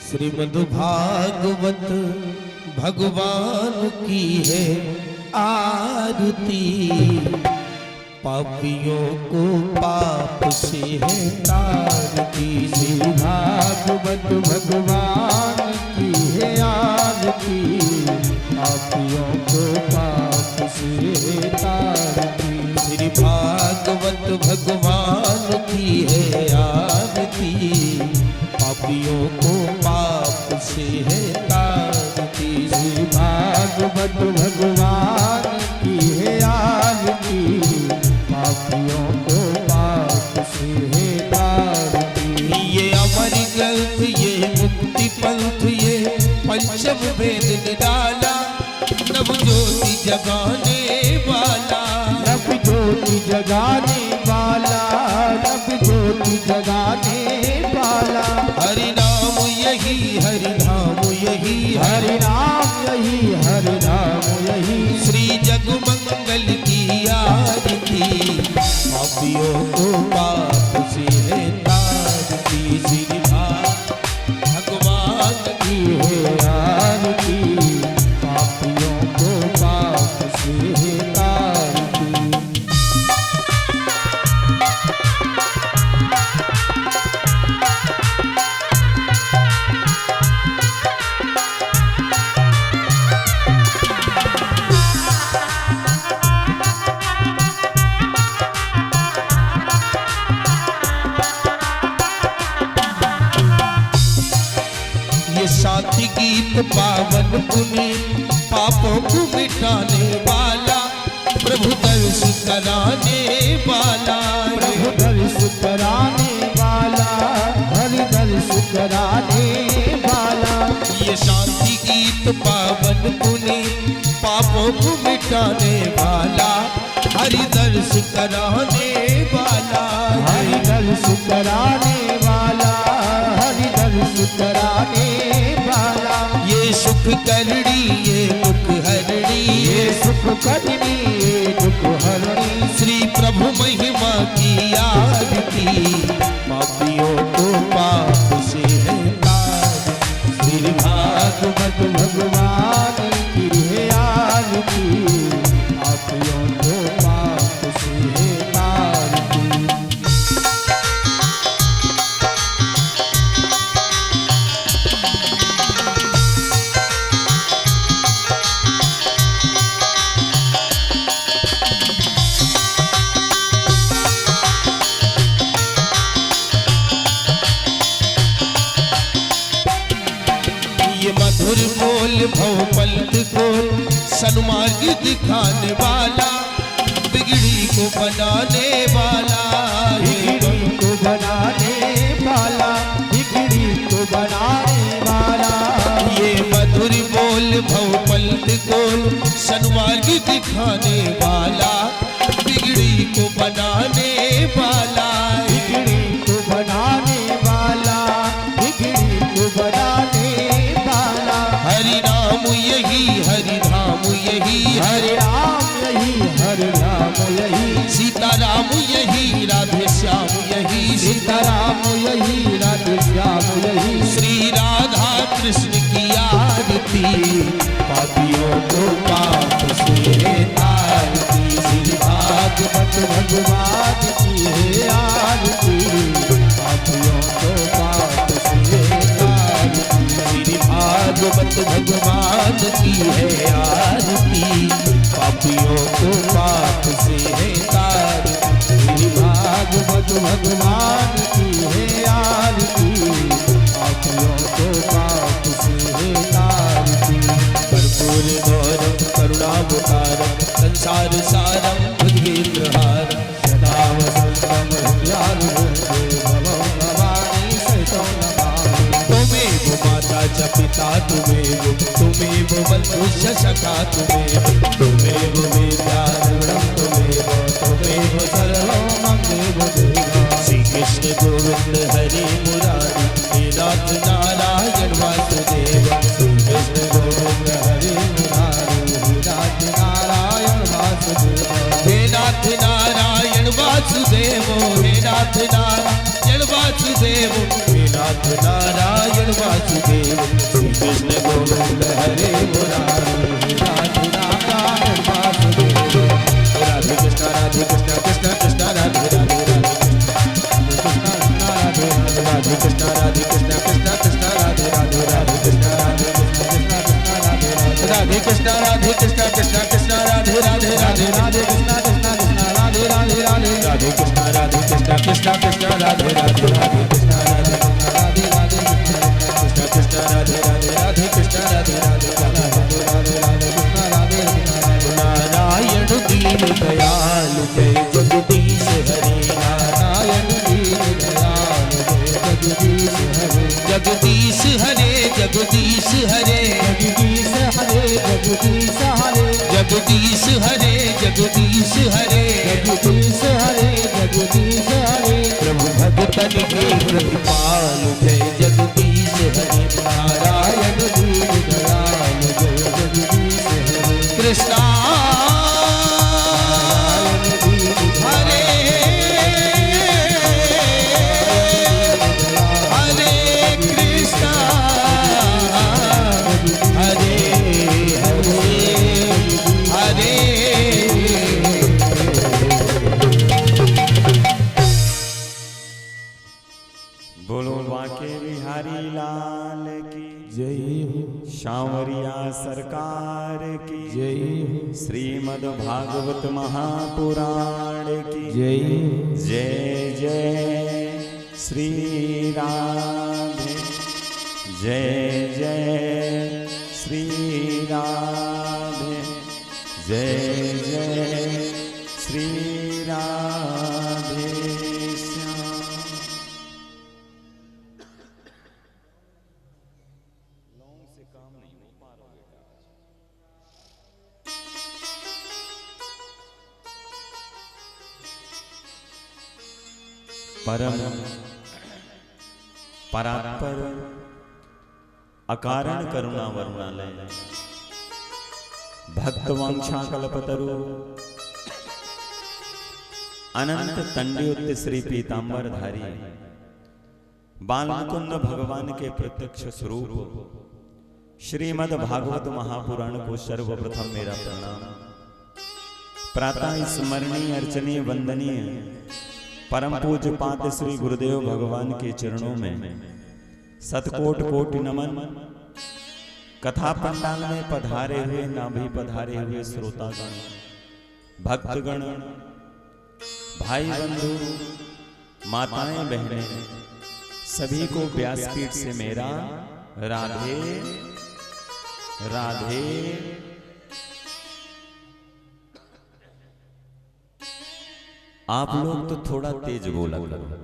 श्रीमद् भागवत भगवान की है आरती, पापियों को पाप से है तारती। श्री भागवत भगवान की है आरती, पापियों को पाप से है तारती। श्री भागवत भगवान की है आरती, पापियों को पाप से है तारती। श्री भागवत भगवान की है आरती, पापियों को पाप से है तारती। ये अमर ग्रंथ, ये मुक्ति पंथ, ये पंचम वेद निराला, नव ज्योति जगाने वाला, नव ज्योति जगाने वाला, नव ज्योति जगाने वाला। हरि नाम यही, हरि नाम यही, हरि नाम यही, हरि नाम यही। श्री जगमंगल की आरती, पापियों को पाप से है तारती। श्री भगवान की है आरती, पापियों को पाप से है तारती। शांति गीत पावन पुनीत, पापों को मिटाने वाला, प्रभु दर्श कराने वाला, प्रभु दर्श कराने वाला, हरि दर्श कराने वाला। ये शांति गीत पावन पुनीत, पापों को मिटाने वाला, हरि दर्श कराने वाला, हरि दर्श कराने वाला, हरि दर्श कराने वाला। ये सुख करणी, ये दुख हरणी, ये सुख करणी, ये दुख हरणी। श्री प्रभु महिमा की आरती, पापियों को पाप से है तारती। श्री भागवत भगवान की है आरती, पापियों को पाप से है तारती। मधुर बोल भव पलट खोल, सन्मार्ग दिखाने वाला, बिगड़ी को बनाने वाला, बिगड़ी को बनाने वाला, बिगड़ी को बनाने वाला। ये मधुर बोल भव पलट खोल, सन्मार्ग दिखाने वाला, बिगड़ी को बनाने वाला, बिगड़ी को बनाने वाला, बिगड़ी को बनाने वाला। हरि नाम यही, हरि धाम यही, हरि राम यही, हरि राम यही। सीताराम यही, राधे श्याम यही, सीताराम यही, राधे श्याम यही। श्री राधा कृष्ण की आरती, पापियों को पाप से है तारती। श्री भागवत भगवान की है आरती, पापियों को पाप से है तारती। श्री भागवत भगवान की है आरती, पापियों को पाप से है तारती। श्री भागवत भगवान की है आरती, पापियों को पाप से है तारती। कर्पूर गौरम करुणावतारम, संसार सारम बुद्धिप्रहारम, सदा वसंतम हृदयारविंदे भवं भवानी सहितं नमामि। त्वमेव माता च पिता त्वमेव, त्वमेव बन्धुश्च सखा त्वमेव, त्वमेव विद्याधरणं त्वमेव, त्वमेव सर्वं मम देव देव। श्री कृष्ण गोविंद हरि मुरारी, हे नाथ नारायण वासुदेव। श्री कृष्ण गोविंद हरि मुरारी, हे नाथ नारायण वासुदेव। हे नाथ नारायण वासुदेव, हे नाथ नारायण वासुदेव, हे नाथ नारायण वासुदेव। कृष्ण राधे कृष्ण कृष्ण कृष्ण राधे राधे राधे कृष्ण राधे कृष्ण कृष्ण कृष्ण राधे राधे कृष्ण राधे कृष्ण कृष्ण कृष्ण राधे राधे राधे राधे कृष्ण कृष्ण कृष्ण राधे राधे राधे राधे कृष्ण राधे कृष्ण कृष्ण कृष्ण राधे राधे राधे कृष्ण राधे कृष्ण राधे राधे कृष्ण कृष्ण राधे राधे राधे कृष्ण राधे राधे राधे राधे राधे कृष्ण राधे राधे नारायण दीन दयाल जय जगदीश हरे नारायण दीन दयाल जय जगदीश हरे जगदीश हरे जगदीश हरे जगदीश हरे जगदीश हरे जगदीश हरे जगदीश हरे जगदीश हरे जगदीश हरे प्रभु भगतन के प्रतिपाल जय जगदीश हरे नारायण दीन दयाल जय जगदीश हरे कृष्णा हरे हरे कृष्णा हरे हरे बोलो बाके बिहारी लाल की जय हो सांवरिया सरकार की जय हो श्रीमद् भागवत महापुराण की जय हो जय जय श्री राधे जय जय श्री राधे जय जय श्री राधे श्याम। से काम नहीं हो पा रहा बेटा। परम परात्पर अकारण करुणा वरुणालय भक्त वांछा कल्पतरु अनंत तंड्योत श्री पीतांबर धारी बालमुकुंद भगवान के प्रत्यक्ष स्वरूप श्रीमद् भागवत महापुराण को सर्वप्रथम मेरा प्रणाम। प्रातः स्मरणीय अर्चनीय वंदनीय परम पूज्य पाद श्री गुरुदेव भगवान के चरणों में सतकोट कोटि नमन। कथा पंडाल में पधारे हुए नाभि पधारे हुए श्रोतागण भक्तगण भाई बंधु माताएं बहनें सभी को व्यासपीठ से मेरा राधे राधे। आप लोग तो थोड़ा तेज बोला करो,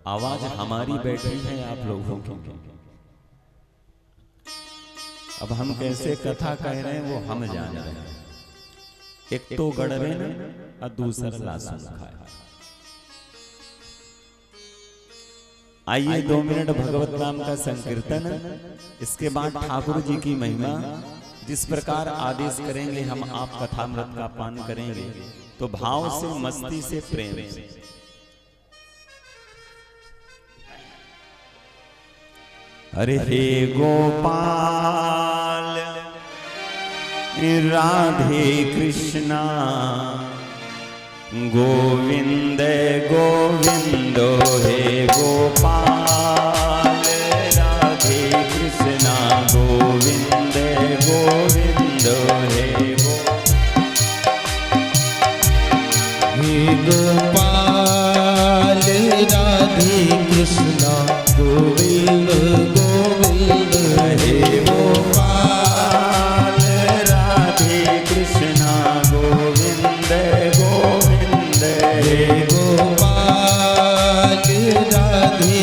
आवाज हमारी बैठी है आप लोगों की। अब हम कैसे कथा कह रहे हैं वो हम जान रहे हैं। एक तो गड़बे ने और दूसरा लासन खाए। आइए 2 मिनट भगवत नाम का संकीर्तन, इसके बाद ठाकुर जी की महिमा। जिस प्रकार आदेश करेंगे हम आप कथामृत का पान करेंगे, तो भाव से मस्ती से प्रेम से। अरे हे गोपाल राधे कृष्णा गोविंद गोविंद हे गोपाल राधे कृष्णा गोविंद गोविंद हे गोपाल राधे कृष्णा गोविंद गोविंद हे गोपाल राधे कृष्णा गोविंद गोविंद हे गोपाल राधे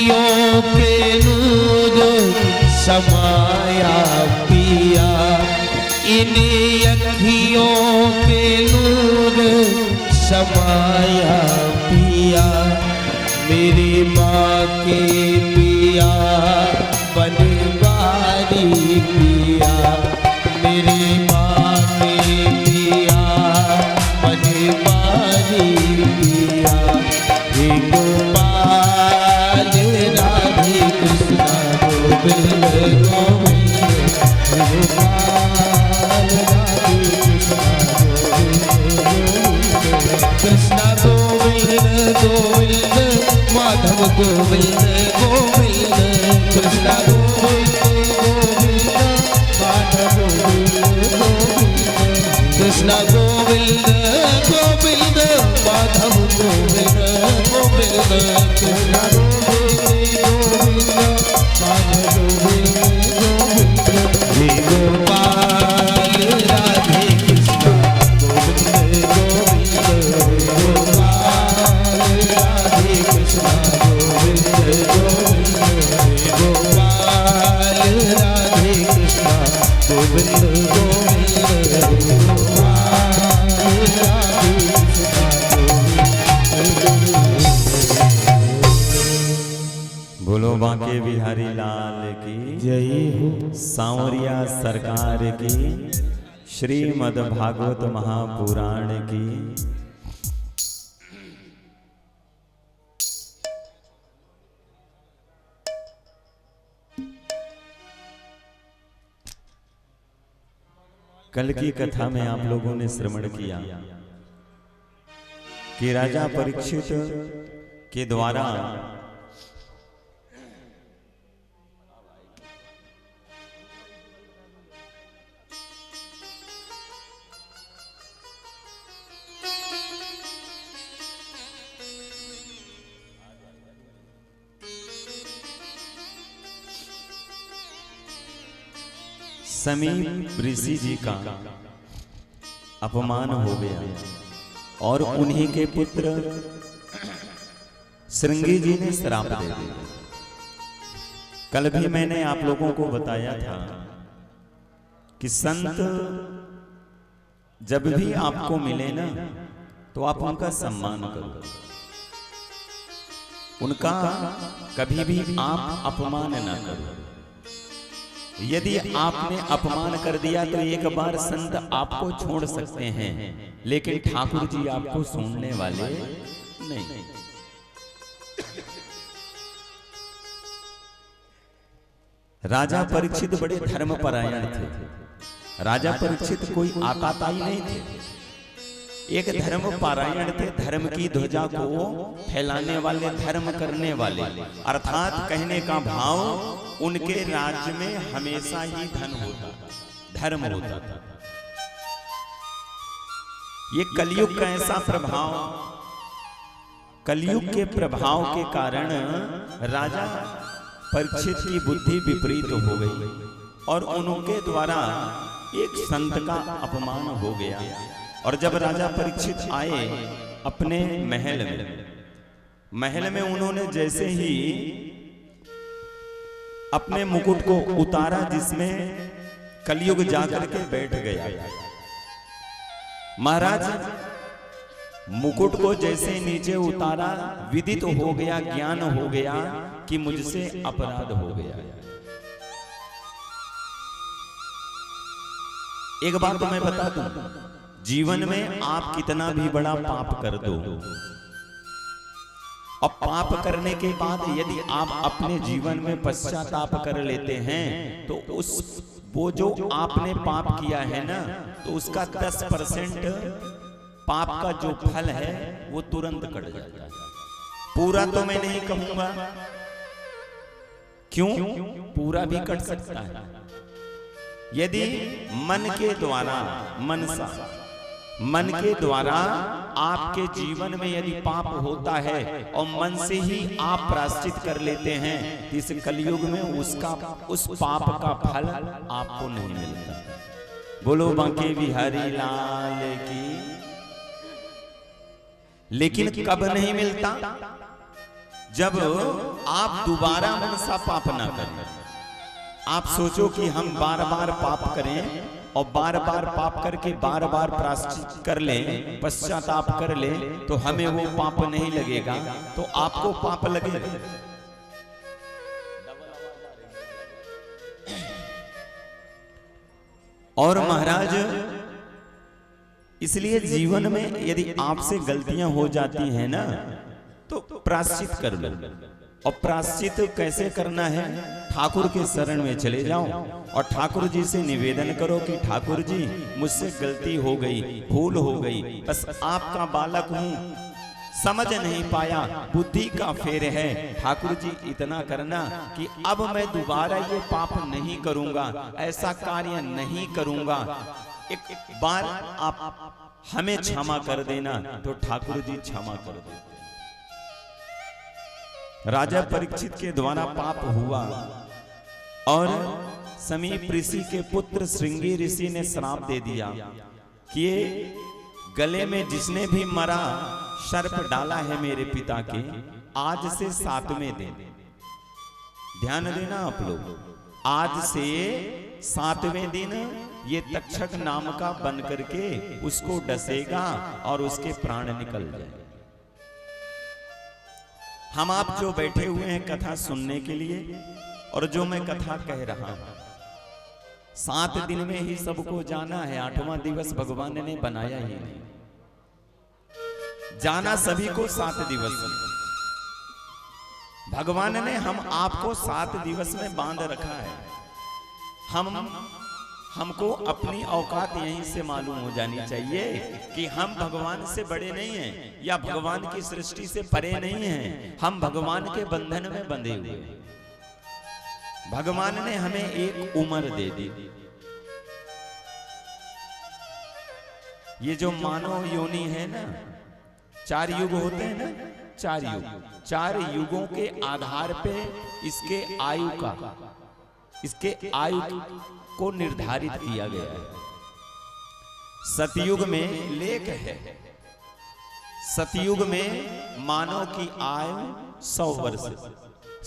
अखियों के नूर समाया पिया, इन अखियों के नूर समाया पिया, मेरी माँ के पिया बनवारी पिया, मेरी माँ के पिया बनवारी पिया, हे गोपाल राधे कृष्णा गोविंद गोविंद, गोपाल राधे कृष्णा गोविंद गोविंद, माधव गोविंद गोविंद, कृष्णा गोविंद गोविंद, माधव गोविंद गोविंद, कृष्णा गोविंद गोविंद, माधव गोविंद गोविंद, कृष्णा गोविंद गोविंद, माधव गोविंद गोविंद, हे गोपाल राधे कृष्णा गोविंद गोविंद, गोपाल राधे कृष्णा गोविंद गोविंद, गोपाल राधे कृष्णा गोविंद गोविंद, गोपाल राधे कृष्णा गोविंद। बोलो बांके बिहारी लाल की जय हो। सांवरिया सरकार की, श्रीमद् भागवत महापुराण की। कल की कथा में आप लोगों ने श्रवण किया कि राजा परीक्षित के द्वारा समीप ऋषि जी का अपमान हो गया और उन्हीं के पुत्र श्रृंगी जी ने श्राप दे दिया। कल भी मैंने आप लोगों को बताया था कि संत जब भी आपको मिले ना तो आप उनका सम्मान करो, उनका कभी भी आप अपमान ना करो। यदि आपने अपमान कर दिया तो एक बार संत आपको छोड़ सकते हैं, लेकिन ठाकुर जी आपको सुनने वाले नहीं। राजा परीक्षित बड़े धर्मपरायण थे। राजा परीक्षित कोई आताताई नहीं थे, एक धर्मपरायण थे। धर्म की ध्वजा को फैलाने वाले, धर्म करने वाले, अर्थात कहने का भाव उनके राज्य में हमेशा ही धन होता, धर्म होता था। ये कलयुग का ऐसा प्रभाव, कलयुग के प्रभाव के कारण राजा परीक्षित की बुद्धि विपरीत हो गई और उनके द्वारा एक संत का अपमान हो गया। और जब राजा परीक्षित आए अपने महल में उन्होंने जैसे ही अपने मुकुट को उतारा जिसमें कलयुग जाकर के बैठ गया। महाराज मुकुट को जैसे नीचे उतारा, विदित हो गया, ज्ञान हो गया कि मुझसे अपराध हो गया। एक बात मैं बता दूं, जीवन में आप कितना भी बड़ा पाप कर दो, अब पाप करने के बाद यदि आप अपने जीवन में पश्चाताप कर लेते हैं तो वो जो आपने पाप किया है ना, तो उसका 10% पाप का जो फल है वो तुरंत कट जाता है। पूरा तो मैं नहीं कहूंगा, क्यों? पूरा भी कट सकता है यदि मन के द्वारा, मनसा मन के द्वारा आपके जीवन में यदि पाप होता है और मन से ही आप प्रायश्चित कर लेते हैं, तो इस कलयुग में उस पाप का फल आपको नहीं मिलता। बोलो बांके बिहारी लाल की। लेकिन कब नहीं मिलता? जब आप दोबारा मनसा पाप ना करें, आप सोचो कि हम बार बार पाप करें और बार बार पाप करके बार बार प्रायश्चित कर लें, पश्चाताप कर लें, तो हमें वो पाप नहीं लगेगा, तो आपको पाप लगेगा। और महाराज इसलिए जीवन में यदि आपसे गलतियां हो जाती हैं ना, तो प्रायश्चित कर लो। और प्रायश्चित कैसे करना है? ठाकुर के शरण में चले जाओ और ठाकुर जी से निवेदन करो कि ठाकुर जी मुझसे गलती हो गई, भूल हो गई, बस आपका बालक हूं, समझ नहीं पाया, बुद्धि का फेर है, ठाकुर जी इतना करना कि अब मैं दोबारा ये पाप नहीं करूंगा, ऐसा कार्य नहीं करूंगा, एक बार आप हमें क्षमा कर देना। तो ठाकुर जी क्षमा कर देते। राजा परीक्षित के द्वारा पाप हुआ और समीप ऋषि के पुत्र श्रृंगी ऋषि ने श्राप दे दिया कि ये गले में जिसने भी मरा सर्प डाला है मेरे पिता के, आज से 7वें दिन, ध्यान देना आप लोग, आज से 7वें दिन ये तक्षक नाम का बन करके उसको डसेगा और उसके प्राण निकल जाए। हम आप जो बैठे हुए हैं कथा सुनने के लिए, और जो मैं कथा कह रहा हूं, 7 दिन में ही सबको जाना है, 8वां दिवस भगवान ने बनाया ही नहीं, जाना सभी को 7 दिवस में। भगवान ने हम आपको 7 दिवस में बांध रखा है। हमको अपनी औकात यहीं से मालूम हो जानी चाहिए कि हम भगवान से बड़े नहीं हैं या भगवान की सृष्टि से परे नहीं हैं, हम भगवान के बंधन में बंधे हुए हैं। भगवान ने हमें एक उम्र दे दी। ये जो मानव योनि है ना, 4 युग होते हैं ना, 4 युग, 4 युगों के आधार पे इसके आयु को निर्धारित किया गया है। सतयुग में लेख है, सतयुग में मानव की आयु 100 वर्ष,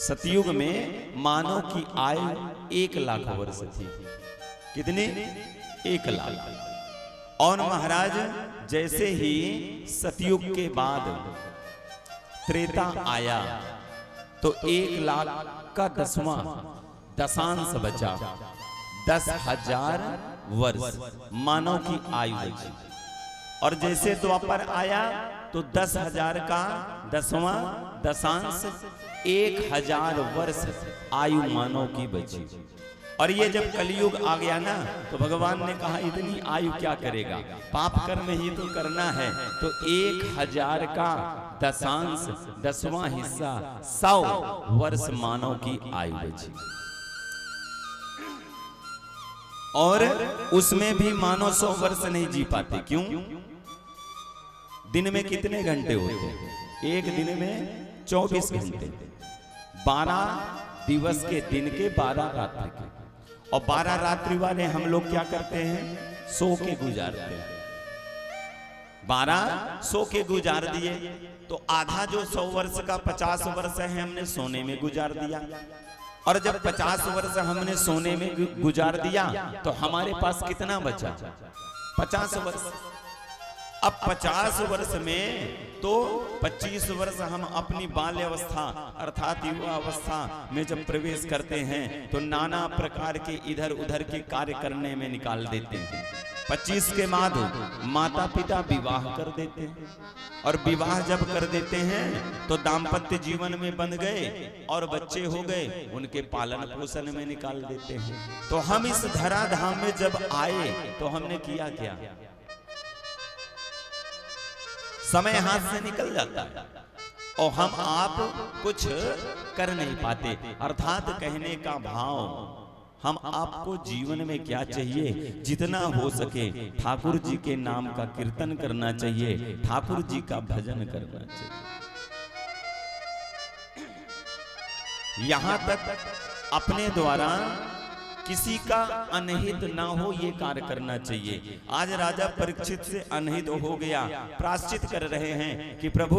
सतयुग में मानव की आयु 1 लाख वर्ष थी। कितने? 1 लाख। और महाराज जैसे ही सतयुग के बाद त्रेता आया तो 1 लाख का 10वां दशांश बचा, 10,000 वर्ष मानव की आयु बची। और जैसे द्वापर आया तो 10,000 का 10वां दशांश 1,000 वर्ष आयु मानव की बची। और ये जब कलयुग आ गया ना, तो भगवान ने कहा इतनी आयु क्या करेगा, पाप कर्म ही तो करना है, तो 1,000 का दशांश 10वां हिस्सा 100 वर्ष मानव की आयु बची। और उसमें भी मानव 100 वर्ष नहीं जी पाते। क्यों? दिन में कितने घंटे होते हैं? एक दिन में 24 घंटे, 12 दिवस के दिन के, 12 रात्रि के। और 12 रात्रि वाले हम लोग क्या करते हैं? सो के गुजारते हैं। 12 सो के गुजार दिए, तो आधा जो 100 वर्ष का 50 वर्ष है हमने सोने में गुजार दिया। और जब 50 वर्ष हमने सोने में गुजार दिया तो हमारे पास कितना बचा? 50 वर्ष। अब 50 वर्ष में तो 25 वर्ष हम अपनी बाल्य अवस्था अर्थात युवा अवस्था में जब प्रवेश करते हैं तो नाना प्रकार के इधर उधर के कार्य करने में निकाल देते हैं। 25 के बाद माता पिता विवाह कर देते हैं, और विवाह जब कर देते हैं तो दाम्पत्य जीवन में बंध गए और बच्चे हो गए, उनके पालन पोषण में निकाल देते हैं। तो हम इस धराधाम में जब आए तो हमने किया क्या? समय हाथ से निकल जाता है और हम आप कुछ कर नहीं पाते। अर्थात कहने का भाव, हम आपको जीवन में क्या चाहिए? जितना हो सके ठाकुर जी के नाम का कीर्तन करना चाहिए, ठाकुर जी का भजन करना चाहिए। यहां तक अपने द्वारा किसी का अनहित ना हो ये कार्य करना चाहिए। आज राजा परीक्षित से अनहित हो गया, प्रायश्चित कर रहे हैं कि प्रभु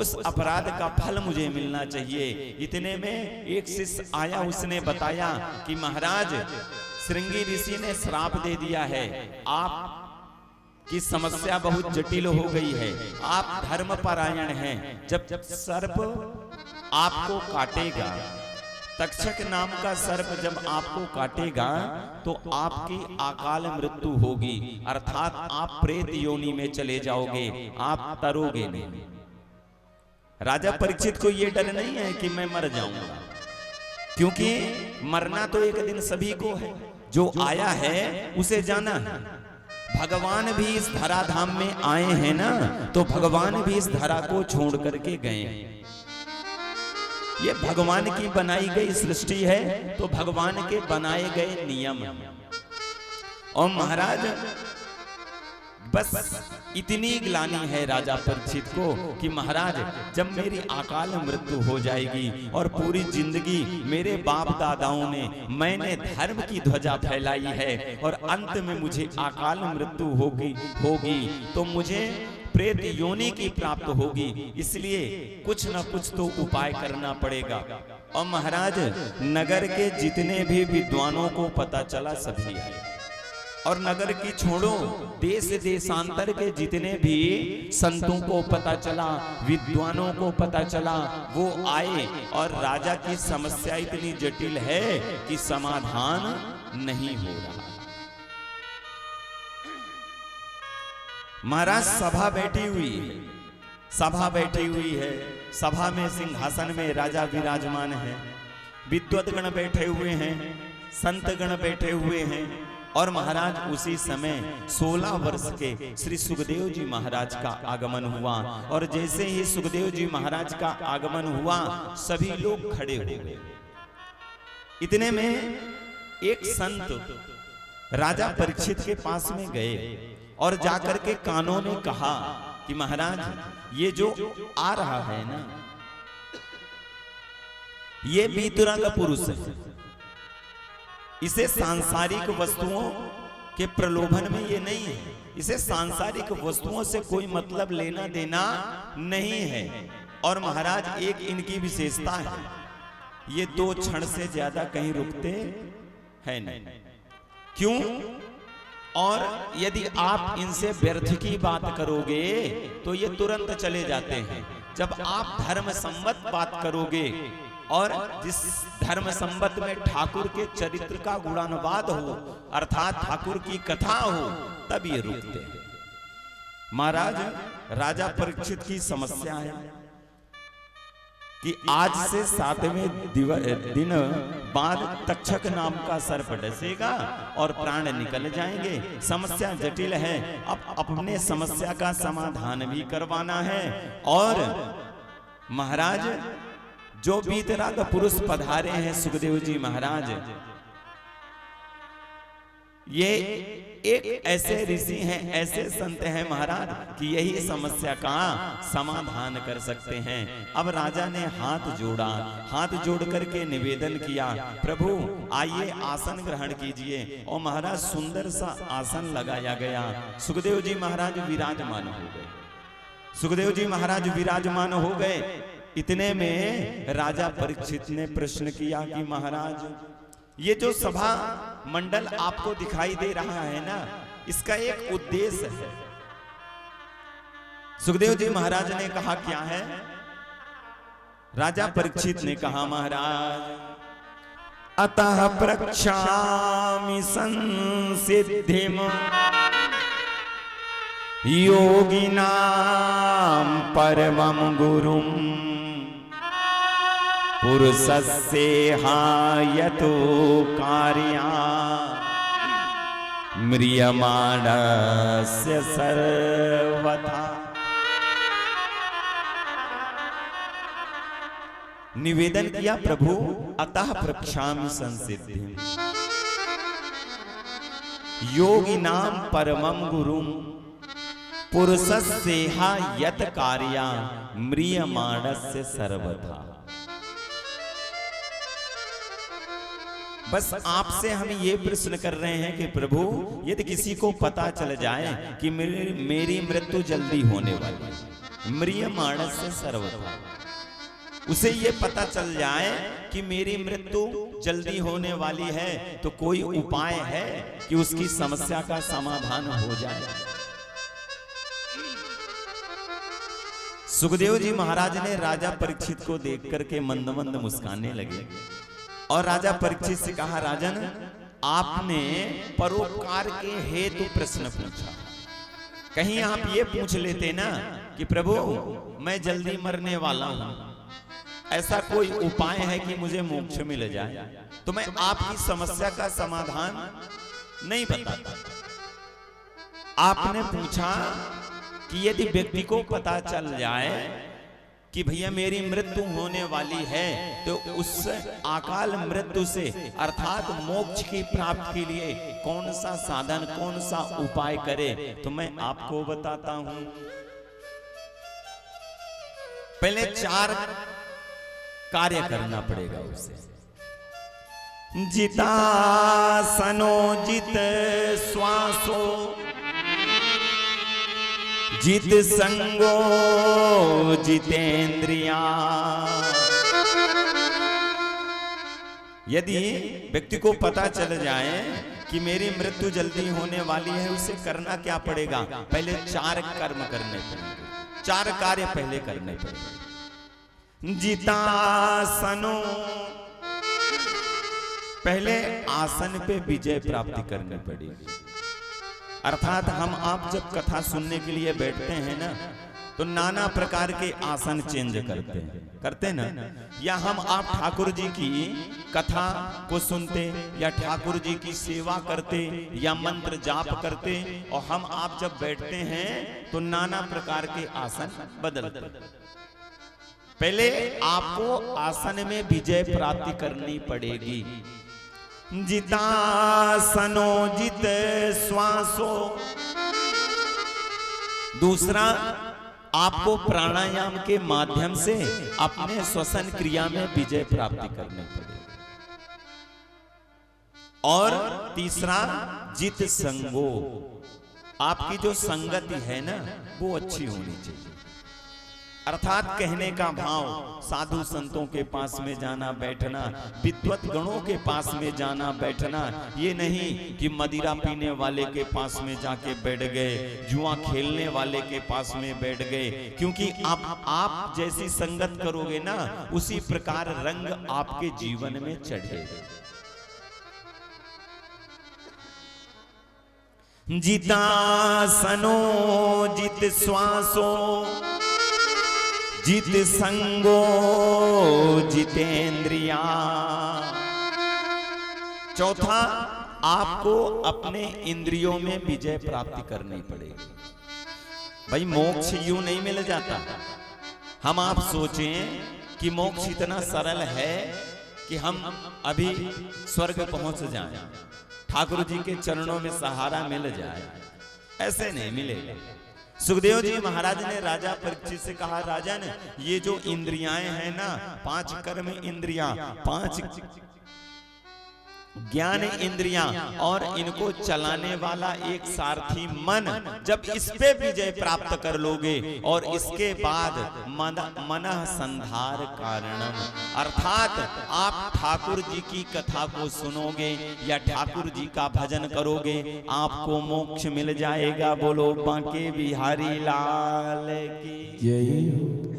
उस अपराध का फल मुझे मिलना चाहिए। इतने में एक शिष्य आया, उसने बताया कि महाराज श्रृंगी ऋषि ने श्राप दे दिया है, आप की समस्या बहुत जटिल हो गई है, आप धर्मपरायण हैं। जब सर्प आपको काटेगा, तक्षक नाम का सर्प जब आपको काटेगा तो आपकी अकाल मृत्यु होगी, अर्थात आप प्रेत योनि में चले जाओगे, आप तरोगे नहीं। राजा परीक्षित को यह डर नहीं है कि मैं मर जाऊंगा, क्योंकि मरना तो एक दिन सभी को है, जो आया है उसे जाना है। भगवान भी इस धराधाम में आए हैं ना, तो भगवान भी इस धरा को छोड़ करके गए हैं। ये भगवान की बनाई गई सृष्टि है, तो भगवान के बनाए गए नियम। और महाराज बस इतनी ग्लानि है राजा परीक्षित को कि महाराज जब मेरी अकाल मृत्यु हो जाएगी और पूरी जिंदगी मेरे बाप दादाओं ने, मैंने धर्म की ध्वजा फैलाई है और अंत में मुझे अकाल मृत्यु होगी तो मुझे प्रेत योनि की प्राप्त होगी, इसलिए कुछ न कुछ तो उपाय करना पड़ेगा। और महाराज नगर के जितने भी विद्वानों को पता चला सभी आए, और नगर की छोड़ो देश देशांतर के जितने भी संतों को पता चला, विद्वानों को पता चला, वो आए। और राजा की समस्या इतनी जटिल है कि समाधान नहीं हो रहा। महाराज सभा बैठी हुई है, सभा बैठी हुई है, सभा में सिंहासन में राजा विराजमान है, विद्वद्गण बैठे हुए हैं, संतगण बैठे हुए हैं। और महाराज उसी समय 16 वर्ष के श्री सुखदेव जी महाराज का आगमन हुआ। और जैसे ही सुखदेव जी महाराज का आगमन हुआ, सभी लोग खड़े हो गए। इतने में एक संत राजा परीक्षित के पास में गए और जाकर के कानों में कहा कि महाराज ये जो आ रहा है ना, ये बीतरंग पुरुष है, इसे सांसारिक वस्तुओं के प्रलोभन में ये नहीं है, इसे सांसारिक वस्तुओं से कोई मतलब लेना देना नहीं है। और महाराज एक इनकी विशेषता है, ये 2 क्षण से ज्यादा कहीं रुकते हैं नहीं। क्यों? और यदि आप इनसे व्यर्थ की बात करोगे तो ये तुरंत चले जाते हैं। जब आप धर्म संबद्ध बात करोगे और जिस धर्म संबद्ध में ठाकुर के चरित्र का गुणानुवाद हो, अर्थात ठाकुर की कथा हो, तब ये रुकते हैं। महाराज राजा परीक्षित की समस्या है कि आज से 7वें दिन बाद तक्षक नाम का सर्प डसेगा और प्राण निकल जाएंगे। समस्या जटिल है, अब अपने समस्या का समाधान भी करवाना है। और महाराज जो बीतराग पुरुष पधारे हैं सुखदेव जी महाराज, ये एक ऐसे ऋषि हैं, ऐसे संत हैं महाराज कि यही समस्या का समाधान कर सकते हैं। अब राजा ने हाथ जोड़ा, हाथ जोड़ करके निवेदन किया, प्रभु आइए आसन ग्रहण कीजिए। और महाराज सुंदर सा आसन लगाया गया। सुखदेव जी महाराज विराजमान हो गए, सुखदेव जी महाराज विराजमान हो गए। इतने में राजा परीक्षित ने प्रश्न किया कि महाराज ये जो सभा मंडल आपको दिखाई दे रहा है ना, इसका एक उद्देश्य है। सुखदेव जी महाराज ने कहा क्या है? राजा परीक्षित ने कहा महाराज अतः प्रक्षामि संसिद्धिम योगिनां परमं गुरुं पुरुषस्य हायतो कार्या म्रियमाणस्य सर्वथा। निवेदन किया, प्रभु अतः प्रक्षामि संसिद्धिं योगिनां परमं गुरुं पुरुषस्येहा यत कार्या म्रियमाणस्य सर्वथा। बस आपसे हम ये प्रश्न कर रहे हैं कि प्रभु यदि किसी को पता चल जाए कि मेरी मृत्यु जल्दी होने वाली है, म्रियमाणस्य सर्वथा, उसे ये पता चल जाए कि मेरी मृत्यु जल्दी होने वाली है, तो कोई उपाय है कि उसकी समस्या का समाधान हो जाए। सुखदेव जी महाराज ने राजा परीक्षित को देख करके मंद मंद मुस्काने लगे और राजा परीक्षित से कहा, राजन आपने परोपकार के हेतु प्रश्न पूछा, कहीं आप ये पूछ लेते ना कि प्रभु मैं जल्दी मरने वाला हूं, ऐसा कोई उपाय है कि मुझे मोक्ष मिल जाए, तो मैं आपकी समस्या का समाधान नहीं बताता। आपने पूछा कि यदि व्यक्ति को पता चल जाए कि भैया मेरी मृत्यु होने वाली है, तो उस अकाल मृत्यु से अर्थात मोक्ष की प्राप्ति के लिए कौन सा साधन, कौन सा उपाय करे, तो मैं आपको बताता हूं। पहले 4 कार्य करना पड़ेगा उसे। जितासनो जित श्वासो जित संगो जितेंद्रिया। यदि व्यक्ति को पता चल जाए कि मेरी मृत्यु जल्दी होने वाली है, उसे करना क्या पड़ेगा? पहले 4 कर्म करने पड़ेंगे, 4 कार्य पहले करने पड़ेंगे। जितासनो, पहले आसन पे विजय प्राप्ति करनी पड़ेगी। अर्थात हम आप जब कथा सुनने के लिए बैठते हैं ना, तो नाना प्रकार के आसन चेंज करते हैं ना, या हम आप ठाकुर जी की कथा को सुनते या ठाकुर जी की सेवा करते या मंत्र जाप करते, और हम आप जब बैठते हैं तो नाना प्रकार के आसन बदलते। पहले आपको आसन में विजय प्राप्ति करनी पड़ेगी। जितासनो जित श्वासो। दूसरा, आपको प्राणायाम के माध्यम से अपने श्वसन क्रिया में विजय प्राप्ति करनी पड़ेगी। और तीसरा, जित संगो, आपकी जो संगति है ना वो अच्छी होनी चाहिए। अर्थात कहने का भाव, साधु संतों के पास में जाना बैठना, विद्वत गणों के पास में जाना बैठना, ये नहीं कि मदिरा पीने वाले के पास में जाके बैठ गए, जुआ खेलने वाले के पास में बैठ गए, क्योंकि आप जैसी संगत करोगे ना उसी प्रकार रंग आपके जीवन में चढ़ेगा। जितासनो जित श्वासो जित संगो जितेंद्रिया। चौथा, आपको अपने इंद्रियों में विजय प्राप्ति करनी पड़ेगी। भाई मोक्ष यूं नहीं मिल जाता। हम आप सोचें कि मोक्ष इतना सरल है कि हम अभी स्वर्ग पहुंच जाएं, ठाकुर जी के चरणों में सहारा मिल जाए, ऐसे नहीं मिलेगा। सुखदेव जी महाराज ने राजा परीक्षित से कहा, राजन ये जो इंद्रियां हैं ना, 5 कर्म इंद्रियां, 5 ज्ञान इंद्रियां और इनको चलाने वाला एक सारथी मन, जब इस पे विजय प्राप्त कर लोगे और इसके बाद मनः संधार कारणम, अर्थात आप ठाकुर जी की कथा को सुनोगे या ठाकुर जी का भजन करोगे, आपको मोक्ष मिल जाएगा। बोलो बांके बिहारी लाल की जय।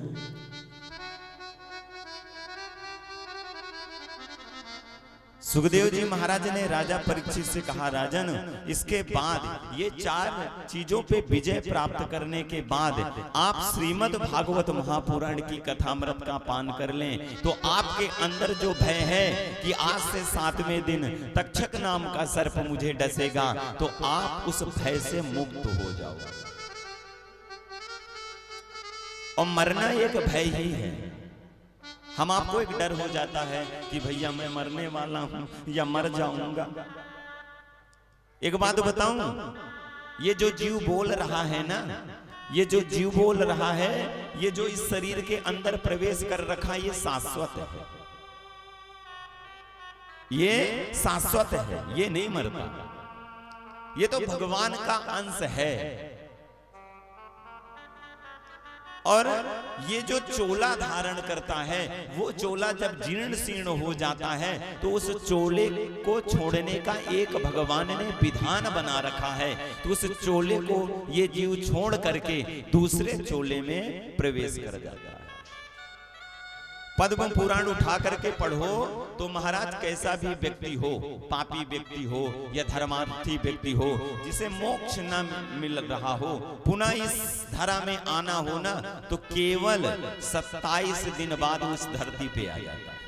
सुखदेव जी महाराज ने राजा परीक्षित से कहा, राजन इसके बाद ये 4 चीजों पे विजय प्राप्त करने के बाद आप श्रीमद् भागवत महापुराण की कथामृत का पान कर लें, तो आपके अंदर जो भय है कि आज से 7वें दिन तक्षक नाम का सर्प मुझे डसेगा, तो आप उस भय से मुक्त हो जाओगे। और मरना एक भय ही है। हम आपको एक डर हो जाता है कि भैया मैं मरने वाला हूं या मर जाऊंगा। एक बात बताऊं, ये जो जीव बोल रहा है ना, ये जो जीव बोल रहा है, ये जो इस शरीर के अंदर प्रवेश कर रखा, ये शाश्वत है। ये शाश्वत है, ये नहीं मरता, ये तो भगवान का अंश है। और ये जो चोला धारण करता है, वो चोला जब जीर्ण शीर्ण हो जाता है तो उस चोले को छोड़ने का एक भगवान ने विधान बना रखा है। तो उस चोले को ये जीव छोड़ करके दूसरे चोले में प्रवेश कर जाता है। पद्म पुराण उठा करके पढ़ो तो महाराज कैसा भी व्यक्ति हो, पापी व्यक्ति हो या धर्मार्थी व्यक्ति हो, जिसे मोक्ष न मिल रहा हो, पुनः इस धरा में आना हो ना, तो केवल 27 दिन बाद उस धरती पे आ जाता है।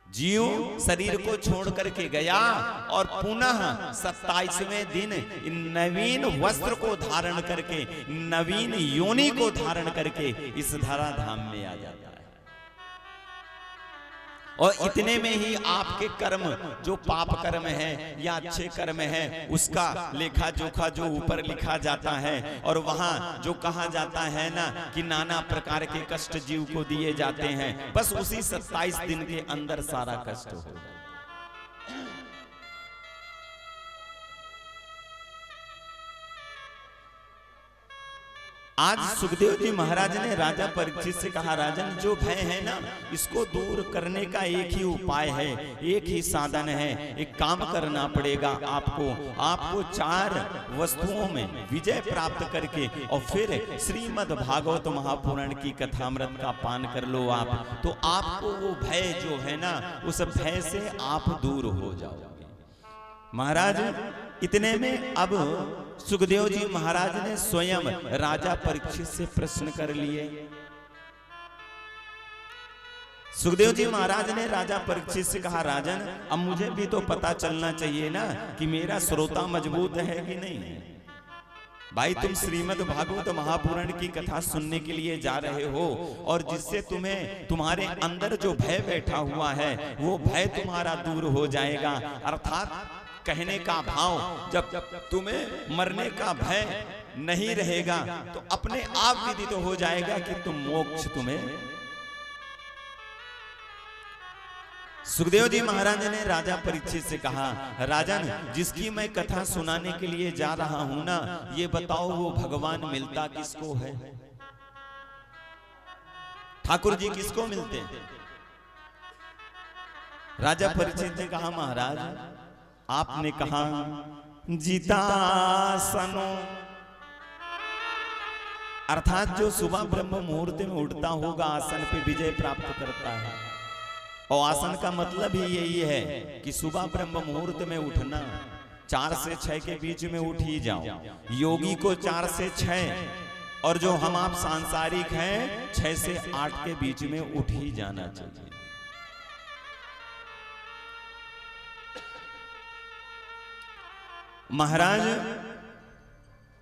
जीव शरीर को छोड़ करके गया और पुनः 27वें दिन नवीन वस्त्र को धारण करके, नवीन योनि को धारण करके इस धरा धाम में आ जाता है। और इतने में ही आपके कर्म, जो पाप कर्म है या अच्छे कर्म है, उसका लेखा जोखा जो ऊपर लिखा जाता है। और वहां जो कहा जाता है ना कि नाना प्रकार के कष्ट जीव को दिए जाते हैं, बस उसी 27 दिन के अंदर सारा कष्ट हो जाता है। आज सुखदेव जी महाराज ने राजा परीक्षित से कहा, राजन जो भय है ना, इसको दूर करने का एक ही उपाय है, एक ही साधन है। एक काम करना पड़ेगा आपको 4 वस्तुओं में विजय प्राप्त करके और फिर श्रीमद् भागवत महापुराण की कथामृत का पान कर लो आप, तो आपको वो भय जो है ना, उस भय से आप दूर हो जाओगे। महाराज इतने में अब सुखदेव जी महाराज ने स्वयं राजा परीक्षित से प्रश्न कर लिए। सुखदेव जी महाराज ने राजा परीक्षित से कहा, राजन अब मुझे भी तो पता चलना चाहिए ना कि मेरा श्रोता मजबूत है कि नहीं है। भाई तुम श्रीमद् भागवत महापुराण की कथा सुनने के लिए जा रहे हो, और जिससे तुम्हें तुम्हारे अंदर जो भय बैठा हुआ है वो भय तुम्हारा दूर हो जाएगा। अर्थात कहने का भाव, जब तुम्हें मरने का भय नहीं रहेगा तो अपने आप विदित तो हो जाएगा कि तुम मोक्ष तुम्हें। सुखदेव जी महाराज ने राजा परीक्षित से कहा, राजन जिसकी मैं कथा सुनाने के लिए जा रहा हूं ना, ये बताओ वो भगवान मिलता किसको है? ठाकुर जी किसको मिलते हैं? राजा परीक्षित ने कहा, महाराज आपने कहा जितासनो, अर्थात जो सुबह ब्रह्म मुहूर्त में उठता होगा आसन पे विजय प्राप्त करता है। और आसन का मतलब ही यही है कि सुबह ब्रह्म मुहूर्त में उठना, 4 से 6 के बीच में उठ ही जाओ। योगी को 4 से 6, और जो हम आप सांसारिक हैं 6 से 8 के बीच में उठ ही जाना चाहिए। महाराज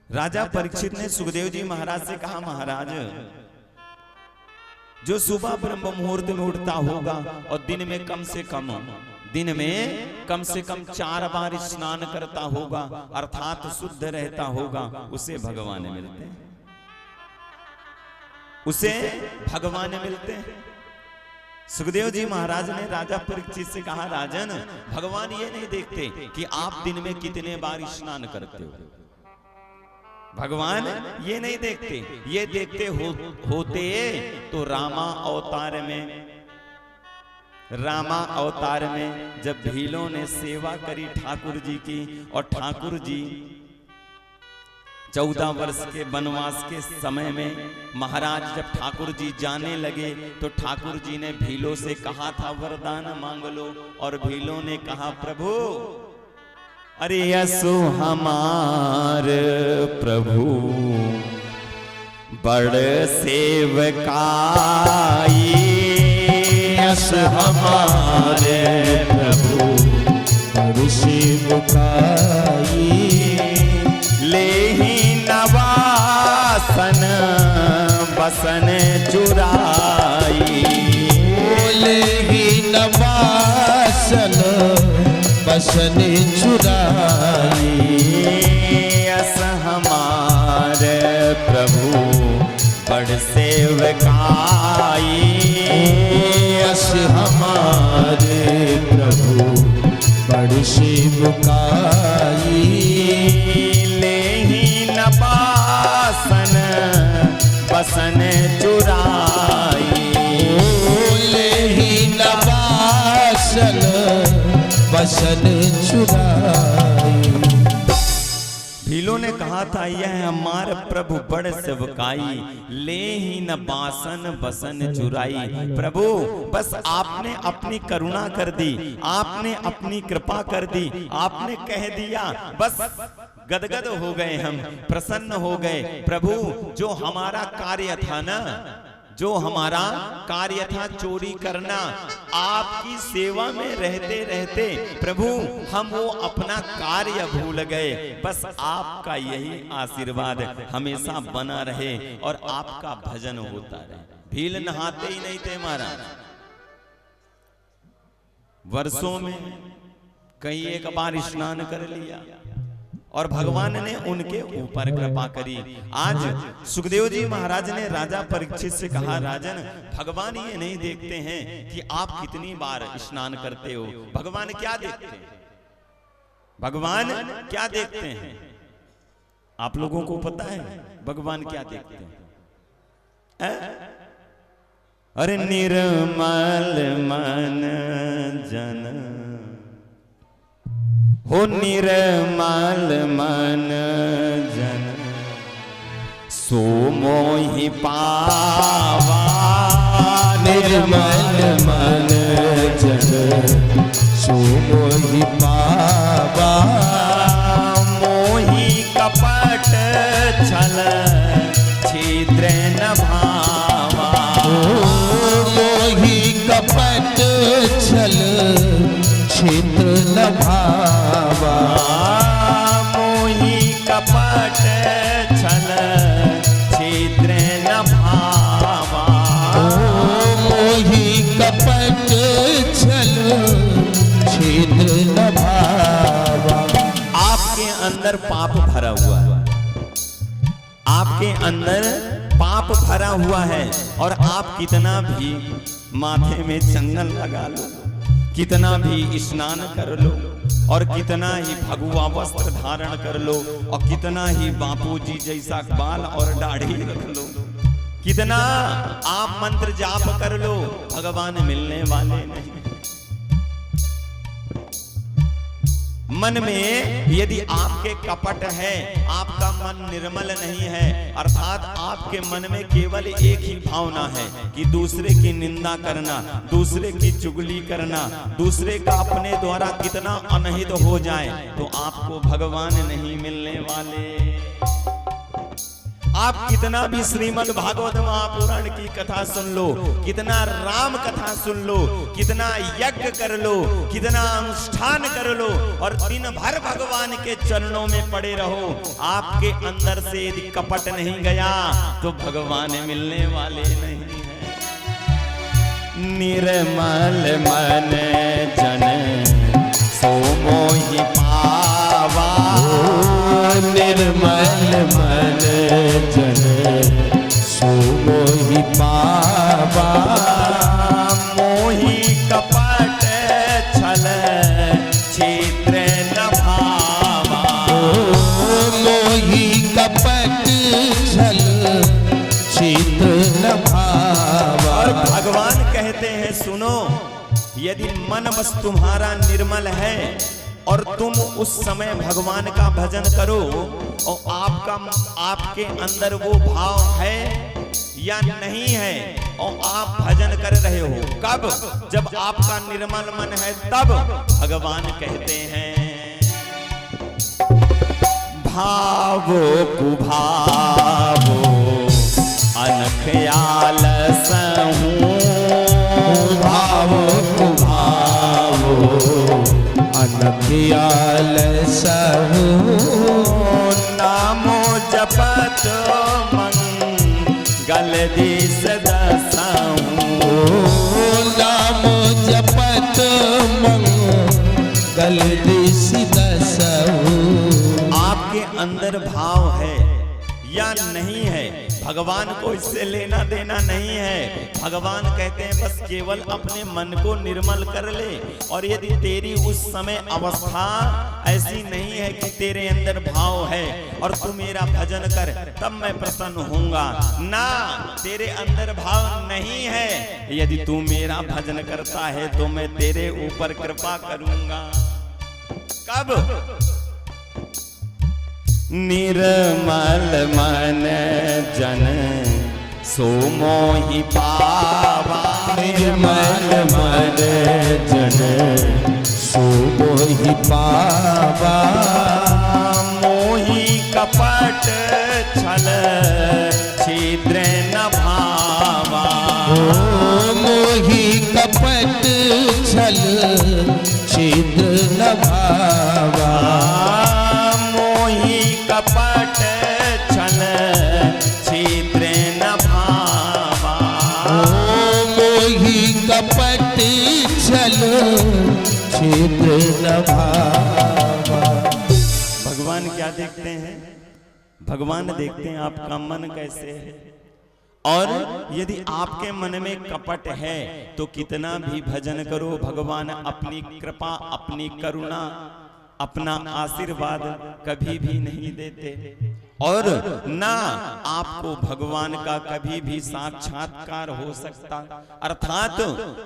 राजा परीक्षित ने सुखदेव जी महाराज से कहा, महाराज जो सुबह ब्रह्म मुहूर्त में उठता होगा और दिन में कम से कम 4 बार स्नान करता होगा, अर्थात शुद्ध रहता होगा, उसे भगवान मिलते हैं, उसे भगवान मिलते हैं। सुखदेव जी महाराज ने राजा परीक्षित से कहा, राजन भगवान ये नहीं देखते कि आप दिन में कितने बार स्नान करते हो, भगवान ये नहीं देखते, ये देखते होते तो रामा अवतार में जब भीलों ने सेवा करी ठाकुर जी की, और ठाकुर जी 14 वर्ष के वनवास के समय में महाराज जब ठाकुर जी जाने लगे तो ठाकुर जी ने भीलों से कहा था वरदान मांग लो, और भीलों ने कहा प्रभु, अरे यसु हमार प्रभु बड़ सेवकाई, यस हमारे प्रभु बड़ सेवकाई, ले ही नवासन बसन चुराई, ले ही नवासन बसन चुराई, यस हमारे प्रभु बड़ सेवकाई, यस हमारे चेलों ने कहा था यह हमारे प्रभु बड़ सेवकाई, ले ही न बासन बसन चुराई। प्रभु बस आपने अपनी करुणा कर दी, आपने अपनी कृपा कर दी, आपने कह दिया, बस गदगद हो गए हम, प्रसन्न हो गए। प्रभु जो हमारा कार्य था ना, जो हमारा कार्य था चोरी करना, आपकी सेवा में रहते रहते प्रभु हम वो अपना कार्य भूल गए। बस आपका यही आशीर्वाद हमेशा बना रहे और आपका भजन होता रहे। भील नहाते ही नहीं थे महाराज, वर्षों में कई एक बार स्नान कर लिया और भगवान ने उनके ऊपर कृपा करी। आज सुखदेव जी महाराज ने राजा परीक्षित से कहा, राजन भगवान ये नहीं देखते हैं कि आप कितनी बार स्नान करते हो, भगवान क्या देखते हैं? भगवान क्या देखते हैं? आप लोगों को पता है भगवान क्या देखते हैं? अरे निर्मल मन जन हो, निर्मल मन जन सो मोहि पावा। निर्मल मन जन सो मोहि पावा। मोहि कपट छल छिद्र न भावा। मोहि कपट छल छिद्र न भावा। मोहि कपट छल छिद्र न भावा। मोहि कपट छल छिद्र न भावा। आपके अंदर पाप भरा हुआ है, आपके अंदर पाप भरा हुआ है और आप कितना भी माथे में चंदन लगा लो, कितना भी स्नान कर लो और कितना ही भगवा वस्त्र धारण कर लो और कितना ही बापू जी जैसा बाल और दाढ़ी रख लो, कितना आप मंत्र जाप कर लो, भगवान मिलने वाले नहीं। मन में यदि आपके कपट है, आपका मन निर्मल नहीं है, अर्थात आपके मन में केवल एक ही भावना है कि दूसरे की निंदा करना, दूसरे की चुगली करना, दूसरे का अपने द्वारा कितना अनहित हो जाए, तो आपको भगवान नहीं मिलने वाले। आप कितना भी श्रीमद् भागवत महापुराण की कथा सुन लो, कितना राम कथा सुन लो, कितना यज्ञ कर लो, कितना अनुष्ठान कर लो और दिन भर भगवान के चरणों में पड़े रहो, आपके अंदर से यदि कपट नहीं गया तो भगवान मिलने वाले नहीं है। निर्मल मन जन सो मोहि पावा। निर्मल मन जन सो मोहि पावा। मोहि कपट छल छिद्र न भावा। मोहि कपट छल छिद्र न भावा। और भगवान कहते हैं, सुनो, यदि मन बस तुम्हारा निर्मल है और तुम उस समय भगवान का भजन करो और आपके अंदर वो भाव है या नहीं है और आप भजन कर रहे हो, कब? जब आपका निर्मल मन है तब भगवान कहते हैं, भावो कुभावो अनख आलस हूँ। भावो कुभावो अनख आलस हूँ। नामो जपत मंगल दिस दसहूँ। नामो जपत मंगल दिस दसहूँ। आपके अंदर भाव है या नहीं है, भगवान को इससे लेना देना नहीं है। भगवान कहते हैं बस केवल अपने मन को निर्मल कर ले, और यदि तेरी उस समय अवस्था ऐसी नहीं है कि तेरे अंदर भाव है और तू मेरा भजन कर, तब मैं प्रसन्न होऊंगा ना। तेरे अंदर भाव नहीं है, यदि तू मेरा भजन करता है तो मैं तेरे ऊपर कृपा करूंगा। कब? निर्मल मन जन सो मोहि पावा। निर्मल मन जन सो मोहि पावा। मोहि कपट छल छिद्र न भावा। मोहि कपट छल छिद्र न भावा। मोहि कपट छल छिद्र न भावा। मोहि कपट छल छिद्र न भावा। भगवान क्या देखते हैं? भगवान देखते हैं आपका मन कैसे है। और यदि आपके मन में कपट है तो कितना भी भजन करो, भगवान अपनी कृपा, अपनी करुणा, अपना आशीर्वाद कभी भी नहीं देते। और ना आपको भगवान का कभी भी साक्षात्कार हो सकता, अर्थात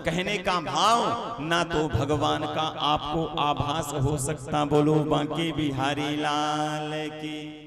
कहने का भाव ना तो भगवान का आपको आभास हो सकता। बोलो बांके बिहारी लाल की।